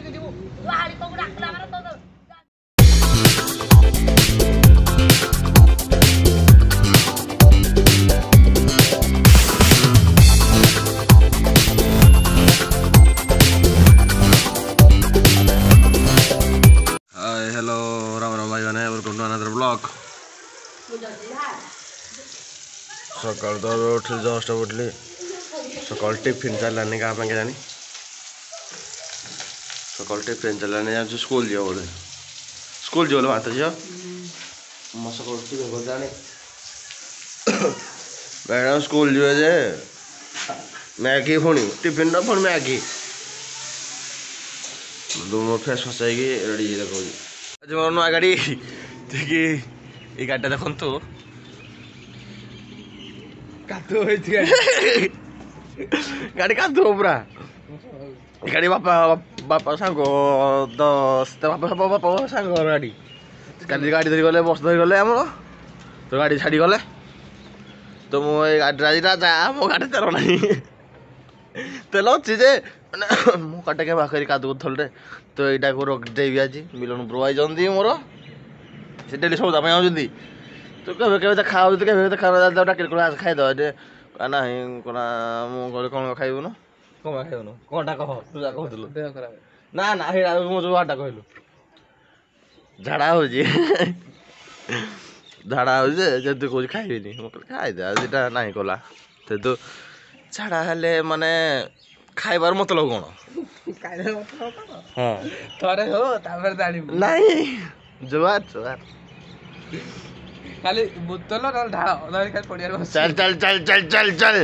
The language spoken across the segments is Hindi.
हेलो राम राम भाई मैंने वेलकम टू अनदर ब्लॉग। सकाल तो उठ जस्ट उठली सकाल टिफिन चलानी क्या पे जानी सकाल टिफिन चलाने जाऊँ स्कूल जीव बोले स्कूल जीव भात झील मैं सकाल टिफिन कर जानी मैडम स्कूल जीव जे मैगी पुणी टिफिन टा पुणी मैगी दोनों फेस फसाई रेडी देखो आज मोर नुआ गाड़ी देखी ये गाड़ी देखु गाड़ी कादु पूरा गाड़ी बापा बापा सांग दस बापा बापा सांग गाड़ी काली गाड़ी धरी गले बस धरी गले आम तो गाड़ी छाड़ी गले तो मुझे गाड़ी राजा मो गाड़ी तेर ना तेल अच्छी जे मु काटे के बाखरी कादू थलरे तो यहाँ को रखदेवी आज मिलन ब्रो आई मोर से डेली सौदा आउंदी तो केवे केवे खाऊ केवे खाऊ डाक खाईद ना मुझे कौन खाइबु न कौन खाइबु कौनटा कह तू जा कहलु ना ना मु जो आटा कहलु झाड़ा हो झाड़ा हो तू कह खाइबी खाईदे आटा ना कला तो झाड़ा हेले माने खाइबार मतलब कौन हाँ थरे हो तापर जानिबु नहीं जुआर जुआर खाली बोतल न ढाळ नय खाली पडियार चल चल चल चल चल चल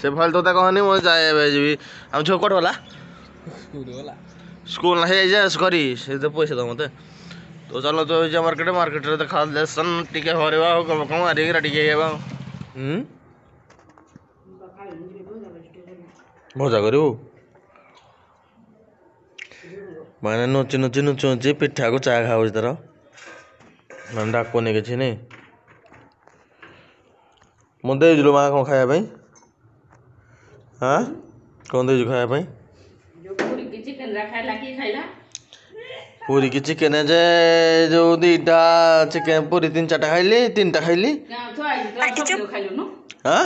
से फल तो कहनी मो जाए जी हम छो कोट वाला स्कूल ना हे जे करी से तो पैसा दो मते तो चलो तो जे मार्केट रे देखा लेसन टिके हरेबा कम आरी टिके हेबा मजा करू मैंने नुची नुची नुची नुची पिठा को चा खाऊ तार मैंने डाकुनी कि नहीं मुझे देलु माँ कौन खाया हाँ कौन दे खाया पूरी की चिकेन जे जो दीटा चिकेन पूरी 3-4टा खाइली 3टा खाइली हाँ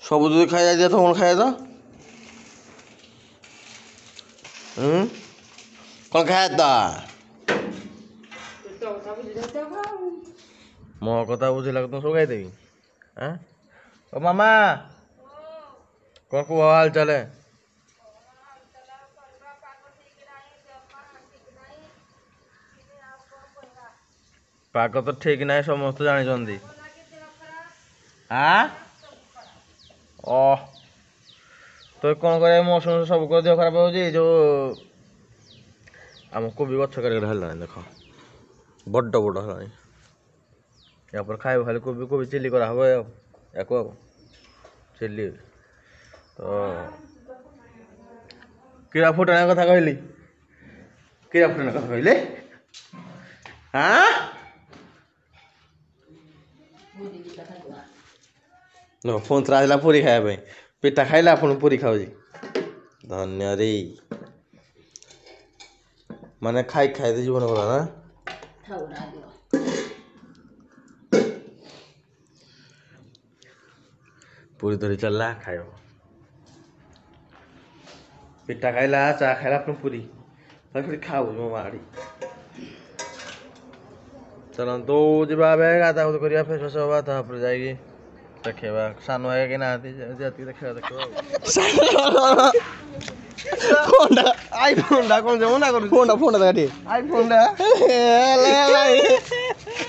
सब जो खाई दिया तो कौन खाए तो कौन खाए मो कथा बुझेगा तुम सब खाईदेवी हाँ ओ मामा कौन को हाल चले पाग तो ठीक ना समस्त जानी हाँ ओ तो कौन करे मौसम सब को देह खराब हो जो आम कोबी गछ कर देख बड़ बड़ है या पर खाइब खाली कोबी कोबी चिली करा हबो याको चिली तो कीड़ा फुटाने कथा कहली कीड़ा फुटाने कथा कहले हाँ नो फोन चला पूरी खाया पिठा खाइला पुणी पूरी खाऊजी धन्य रे माने खाई खाई दे जीवन गला ना पूरी धरी चलला खाइब पिठा खाइला चा खाइला पुणी पूरी फिर खाऊ मो माड़ी चलो तो जीवा गाधा गुध करिया फेस फेस हवा तापर जाइए देखा सान है कि ना जाती देखा देखो आईफोन कौन जो ना कर फोन फोन गाड़ी आईफोन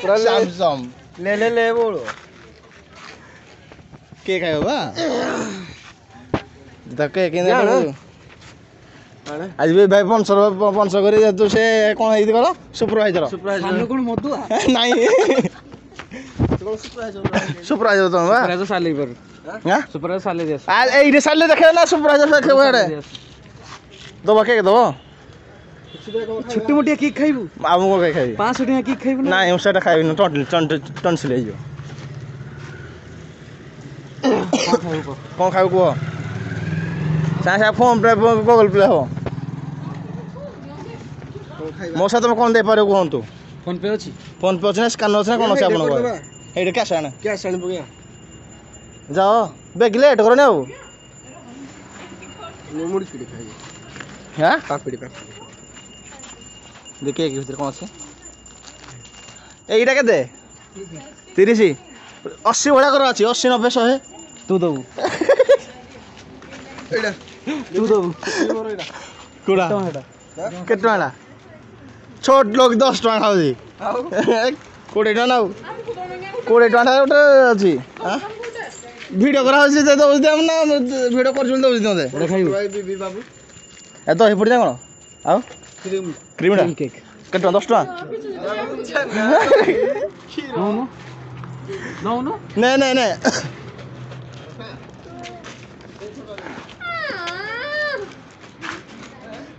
पूरा सैमसंग ले बोलो के खाइबो बा तके के आज भी भाई 500 करी तू से कौन है करो सुपरवाइजर सामने कौन मधु नहीं सुपरवाइजर तो बा सुपरवाइजर साली पर हां सुपरवाइजर साली दे आ ए साली देखे ना सुपरवाइजर देखे बड़े दो के दो छुट्टी मोटी की खाइबू आमु को खाइबी 500 टका की खाइबू ना नहीं सेटा खाइबी न टन से ले जो कौन खाइबू को सा फोन पे गूगल पे हो मौसा तुम कौन दे पारे कहतु फोन पे अच्छी फोन पे अच्छे ना स्कानर अच्छे ना कौन अच्छे आपन ये कैश आने जाओ बेग लेट करो ना हाँ देखिए एक भीतर कौन अच्छे এইটা কেতে 30 80 ভড়া করা আছে 80 90 100 तू दबू এইটা तू दबू কোড়া কেতে টাকা ছোট লোক 10 টাকা খাওজি 20 টাকা নাও 20 টাকা ওটা আছে হ্যাঁ ভিডিও করা হচ্ছে তো দউজ দেম না ভিডিও করছুন দউজ দে ওটা খাইবু বিবি বাবু এত হে পড়ি যা কোন আও ক্রিমটা কেক কেতে 10 টাকা No, no. नहीं नहीं नहीं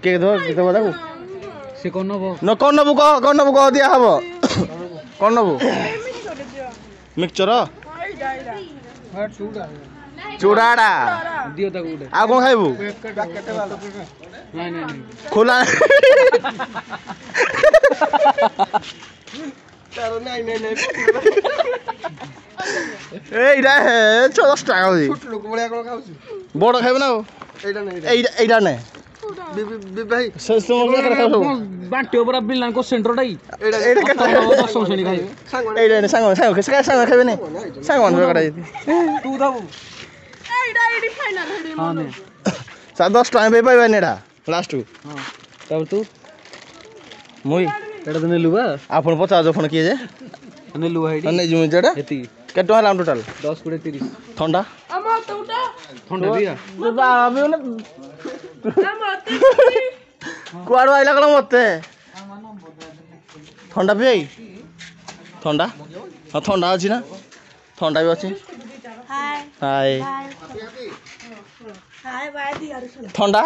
के दो बताओ से कौन नबो न कौन नबु कह दिया हबो कौन नबु मिक्सचर चूड़ाड़ा दियो तक उठे आ कौन खाइबू नहीं खोला এইটা হে 10 টাকা হই ছোট লোক বড় কোন খাওছি বড় খাইবে না এইটা নে ভাই সস্তো মগ করে খাও বান্টি ওপর বিল কো সেন্টারটাই এইটা কত 10 শ্রেণী খাইবে এইটা নে সাঙ্গ খাইবে না সাঙ্গ অন করে দিতি তু দাও এইটা ফাইনাল হেডি हां ने 10 টাকা পাই পাইবে নেডা লাস্ট हां तब तू মুই এটা তো নেলুবা আপন 50 ফোন কিয়ে যে নেলু আইডি অনে জুমি যেটা এতি কেত টাকা লাম টোটাল 10 20 30 ঠন্ডা আমার তো উঠা ঠন্ডা দিয়া বাবা না আমার তো কুয়াড় আইলা গলা মতে ঠন্ডা পিই ঠন্ডা হ্যাঁ ঠন্ডা আছে না ঠন্ডা বি আছে হাই হাই হাই বাই দি আর ঠন্ডা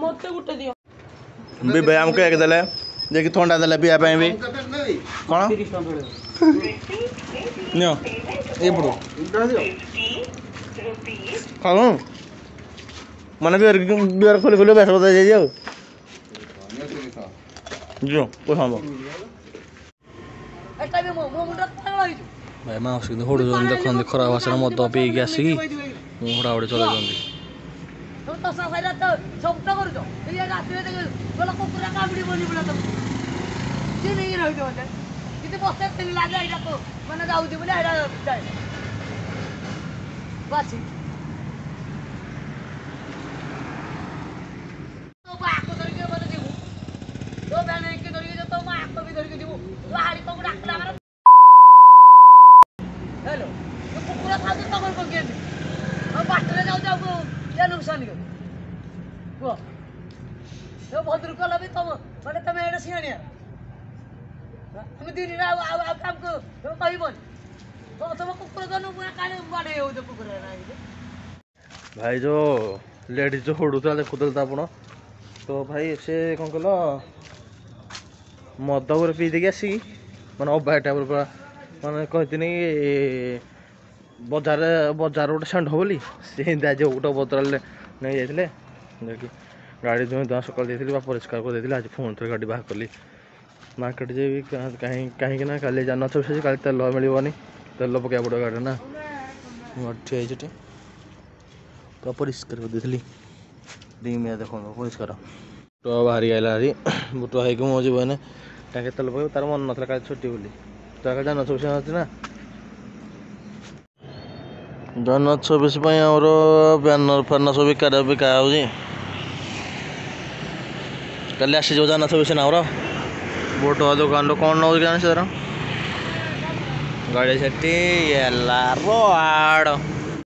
মতে উঠে দিও ବି ଭାଇ ଆମକୁ ଏକ ଦେଲେ ଯେ କି ଥଣ୍ଡା ଦେଲେ ପିଇବା ପାଇଁ ବି କ'ଣ 30 ଟଙ୍କା ପଡିବ ନିଅ ଏଇପଟୁ ଖାଉ ମାନେ ବିଅର ଖୋଲି ଖୋଲି ବେଶ ବଦା ଯାଇଛିି ଆଉ ଯିବ ପଇସା ହେବ এটা মো মুন্ডা তাগলা হইছো ଭାଇ ମାଉସୀ କିନ୍ତୁ ହୋଡ଼ୁଛନ୍ତି ଦେଖନ୍ତି ଖରା ଭାଷାରେ ମଦ ପିଇକି ଆସିକି ହୋଡ଼ାହୁଡ଼ି ଚଲାଉଛନ୍ତି তো তো সাইরা তো সবটা করছো এই রাতে দেখো বলা কুকুরা কামড়ি বলি বলা তো চিনি কি হইতো মতে কিন্তু বসে তেল লাগে এটা তো মানে যাউদি বলে এটা যায় বাসি তো বাকো ধরিকে বলে দিব তো ব্যানে কি ধরিকে তো মা আকো বি ধরিকে দিব লাহারি তো ডাকলা আমার হ্যালো তো কুকুরা খাতে তখন কো গেছে বাটরে যাও যাও क्या नुकसान कर वो तो भद्र को लबी तुम माने तुम एडा सियानिया तुम दिन रा आ काम को तो कहिबन तो तुम कुकुर जन पूरा काले बाडे हो तो कुकुर ना भाई जो लेडीज जो होड़ुता देखुदल ता आपण तो भाई से कौन कहलो मद गुरे पी देकी आसी माने अबाय टाइप पूरा माने कहतिनी बजार बजार गोटे षाण्ढ बोली से आज गोटे बदल नहीं जाते देखिए गाड़ी जो सकाल देती परिष्कार कर देती आज फोन थे गाड़ी बाहर कली मार्केट जे कहीं ना काली जान अच्छे काली तेल मिलनी तेल पकड़ा पड़ो गाड़ी ना ठिया पूरा परिष्कार कर देती रिम देख परिष्कार बुट बाहरी आइला हारी बुट होगी मो जीवन टाँगे तेल पकड़ तार मन ना काली छुट्टी बोली तो जान अच्छे ना जन 26 आमर ब्यानर फानर सब बिका हो कल आसी जान 26 ना आमर बोट दुकान कौन नौ जाने सर गाड़ी से रोड